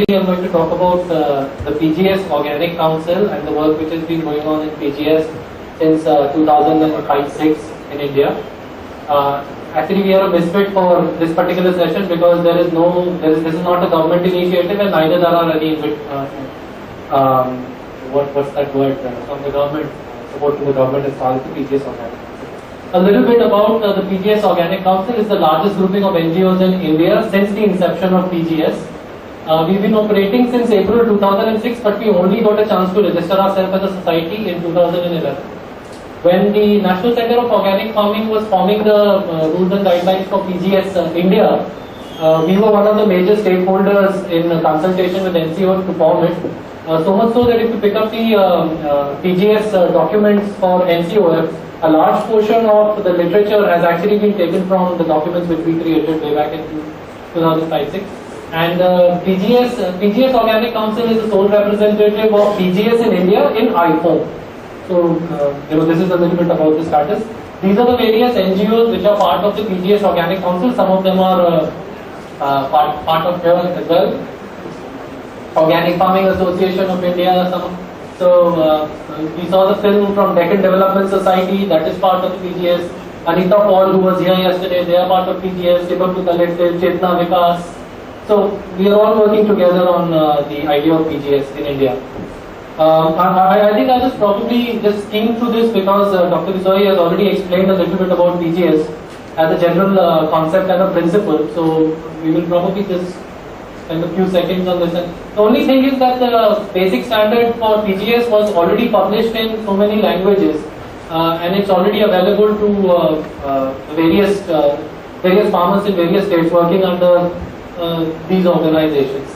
Basically, I'm going to talk about the PGS Organic Council and the work which has been going on in PGS since 2005-6 in India. Actually, we are a misfit for this particular session because this is not a government initiative, and neither there are any what's that word from the government, support to the government as far as the PGS Organic Council. A little bit about the PGS Organic Council is the largest grouping of NGOs in India since the inception of PGS. We've been operating since April 2006, but we only got a chance to register ourselves as a society in 2011. When the National Center of Organic Farming was forming the rules and guidelines for PGS India, we were one of the major stakeholders in consultation with NCO to form it. So much so that if you pick up the PGS documents for NCOF, a large portion of the literature has actually been taken from the documents which we created way back in 2005-6. And PGS Organic Council is the sole representative of PGS in India in IFOAM. So, this is a little bit about the status. These are the various NGOs which are part of the PGS Organic Council. Some of them are part of here as well. Organic Farming Association of India. We saw the film from Deccan Development Society, that is part of the PGS. Anita Paul, who was here yesterday, they are part of PGS. Tibatu Collective, Chetna Vikas. So we are all working together on the idea of PGS in India. I think I just probably just came through this because Dr. Bisoi has already explained a little bit about PGS as a general concept and a principle. So we will probably just spend a few seconds on this. And the only thing is that the basic standard for PGS was already published in so many languages, and it's already available to various farmers in various states working under these organizations.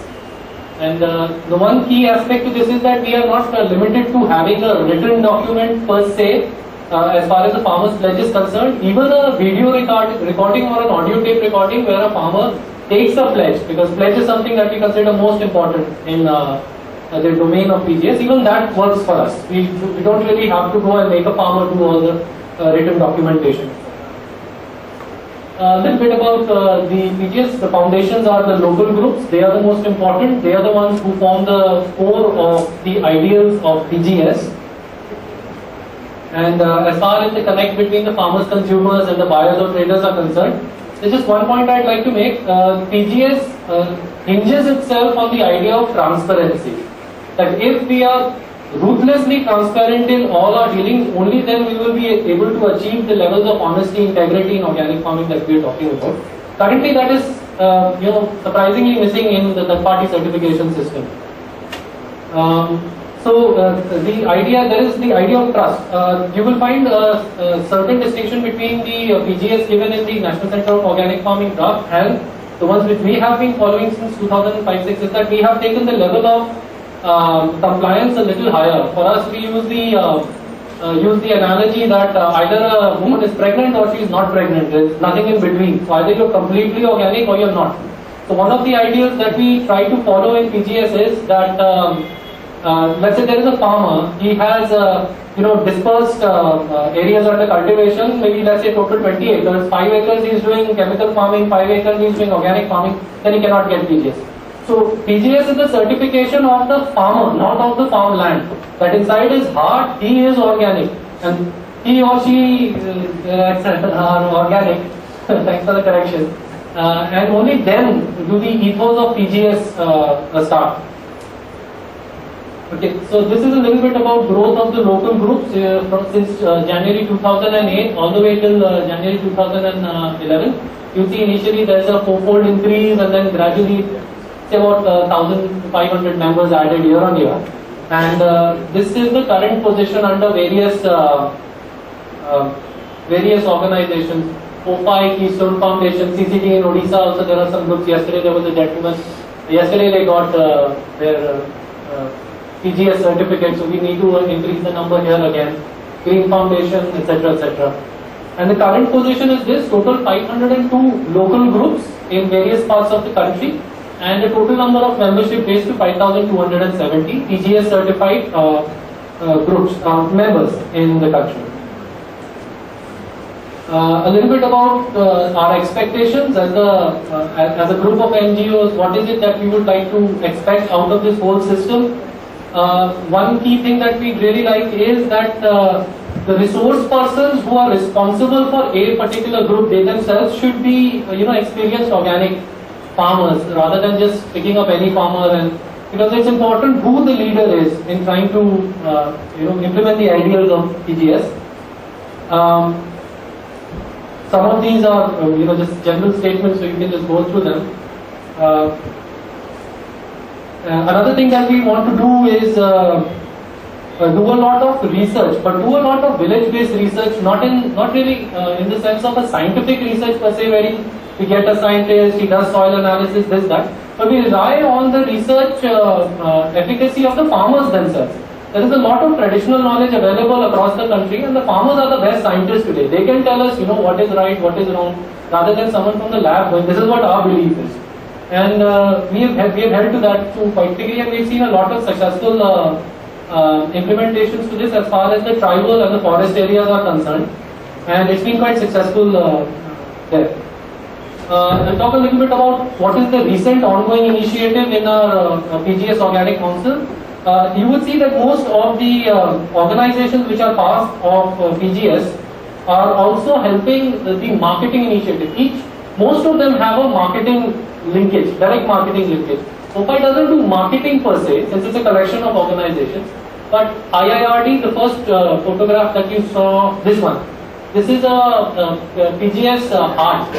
And the one key aspect to this is that we are not limited to having a written document per se as far as the farmer's pledge is concerned. Even a video recording or an audio tape recording where a farmer takes a pledge, because pledge is something that we consider most important in the domain of PGS, even that works for us. We don't really have to go and make a farmer do all the written documentation. A little bit about the PGS. The foundations are the local groups. They are the most important. They are the ones who form the core of the ideals of PGS. And as far as the connect between the farmers, consumers and the buyers or traders are concerned, there's just one point I'd like to make. PGS hinges itself on the idea of transparency. That if we are ruthlessly transparent in all our dealings, only then we will be able to achieve the levels of honesty, integrity in organic farming that we are talking about. Currently, that is surprisingly missing in the third-party certification system. The idea of trust. You will find a certain distinction between the PGS given in the National Center of Organic Farming draft and the ones which we have been following since 2005-6 is that we have taken the level of compliance a little higher. For us, we use the analogy that either a woman is pregnant or she is not pregnant. There is nothing in between. So either you are completely organic or you are not. So one of the ideas that we try to follow in PGS is that let's say there is a farmer. He has dispersed areas under cultivation. Maybe let's say total 20 acres. 5 acres he is doing chemical farming. 5 acres he is doing organic farming. Then he cannot get PGS. So PGS is the certification of the farmer, not of the farmland. That inside his heart, he is organic, and he or she are organic. Thanks for the correction. And only then do the ethos of PGS start. Okay, so this is a little bit about growth of the local groups since January 2008 all the way till January 2011. You see initially there is a fourfold increase, and then gradually say about 1,500 members added year on year, and this is the current position under various organizations. OFI, Keystone Foundation, CCD in Odisha. Also, there are some groups. Yesterday there was a gentleman. Yesterday they got their PGS certificate, so we need to increase the number here again. Green Foundation, etc., etc. And the current position is this: total 502 local groups in various parts of the country. And the total number of membership base to 5,270 PGS certified groups, members in the country. A little bit about our expectations as a group of NGOs. What is it that we would like to expect out of this whole system? One key thing that we really like is that the resource persons who are responsible for a particular group, they themselves should be experienced organic farmers rather than just picking up any farmer, and because it's important who the leader is in trying to implement the ideals of PGS. Some of these are just general statements, so you can just go through them. Another thing that we want to do is do a lot of research, but do a lot of village-based research, not really in the sense of a scientific research per se, where we get a scientist, he does soil analysis, this, that, but we rely on the research efficacy of the farmers themselves. There is a lot of traditional knowledge available across the country, and the farmers are the best scientists today. They can tell us, what is right, what is wrong, rather than someone from the lab going, this is what our belief is. And we have held to that to quite quickly, and we've seen a lot of successful implementations to this as far as the tribal and the forest areas are concerned, and it's been quite successful there. I'll talk a little bit about what is the recent ongoing initiative in our PGS Organic Council. You would see that most of the organizations which are part of PGS are also helping the marketing initiative. Most of them have a marketing linkage, direct marketing linkage. OPI doesn't do marketing per se, since it's a collection of organizations. But IIRD, the first photograph that you saw, this one, this is a PGS heart,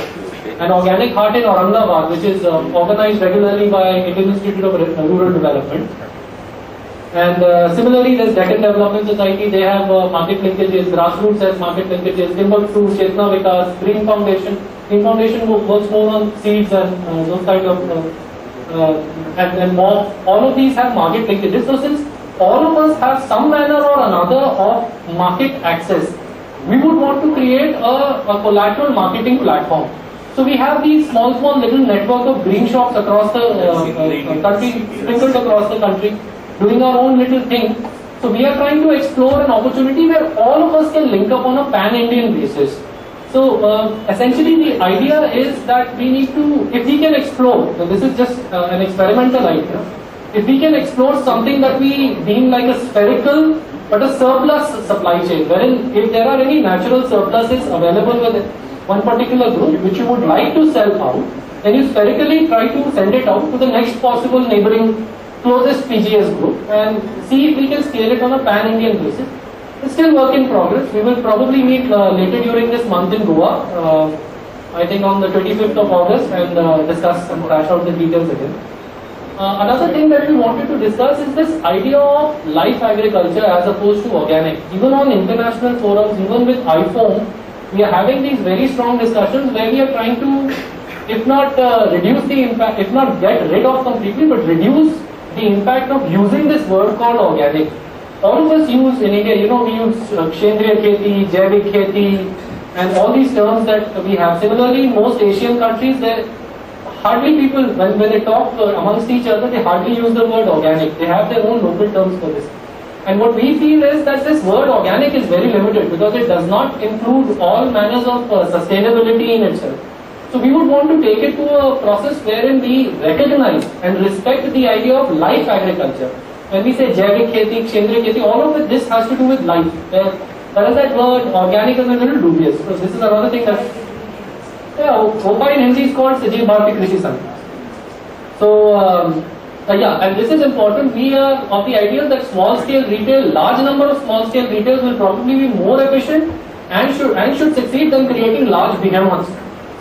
an organic heart in Aurangabad, which is organized regularly by Indian Institute of Rural Development. And similarly, there's Deccan Development Society. They have market linkages. Grassroots has market linkages. Timbuktu, Chetna Vikas, Green Foundation. Green Foundation works more on seeds and those kind of and more. All of these have market linkages. So since all of us have some manner or another of market access, we would want to create a collateral marketing platform. So we have these small little network of green shops across the country, sprinkled across the country, doing our own little thing. So we are trying to explore an opportunity where all of us can link up on a pan-Indian basis. So essentially the idea is that we need to, if we can explore, so this is just an experimental idea, if we can explore something that we deem like a spherical but a surplus supply chain, wherein if there are any natural surpluses available with one particular group which you would like to sell out, then you spherically try to send it out to the next possible neighboring closest PGS group and see if we can scale it on a pan-Indian basis. It's still work in progress. We will probably meet later during this month in Goa, I think on the 25th of August, and discuss and thrash out the details again. Another thing that we wanted to discuss is this idea of life agriculture as opposed to organic. Even on international forums, even with IFOAM, we are having these very strong discussions where we are trying to, if not reduce the impact, if not get rid of completely, but reduce the impact of using this word called organic. All of us use in India, we use Kshendriya Kheti, Jaivik Kheti, and all these terms that we have. Similarly, in most Asian countries, hardly people, when they talk amongst each other, they hardly use the word organic. They have their own local terms for this. And what we feel is that this word organic is very limited because it does not include all manners of sustainability in itself. So we would want to take it to a process wherein we recognize and respect the idea of life agriculture. When we say Jaivik Kheti, Kshendriya Kheti, all of it, this has to do with life. Whereas that word organic is a little dubious. So this is another thing that OPI in Hindi is called Sajiv Bharati Krishi Sangh. So and this is important. We are of the idea that small scale retail, large number of small scale retailers will probably be more efficient and should succeed than creating large behemoths.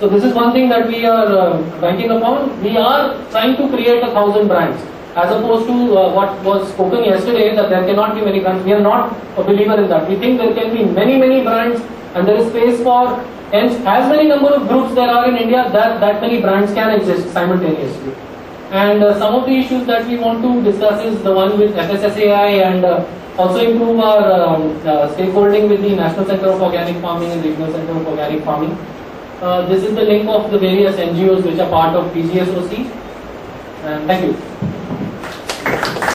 So this is one thing that we are banking upon. We are trying to create 1,000 brands, as opposed to what was spoken yesterday, that there cannot be many brands. We are not a believer in that. We think there can be many brands, and there is space for, and as many number of groups there are in India, that many brands can exist simultaneously. And some of the issues that we want to discuss is the one with FSSAI, and also improve our stakeholding with the National Center of Organic Farming and Regional Center of Organic Farming. This is the link of the various NGOs which are part of PGSOC. And thank you.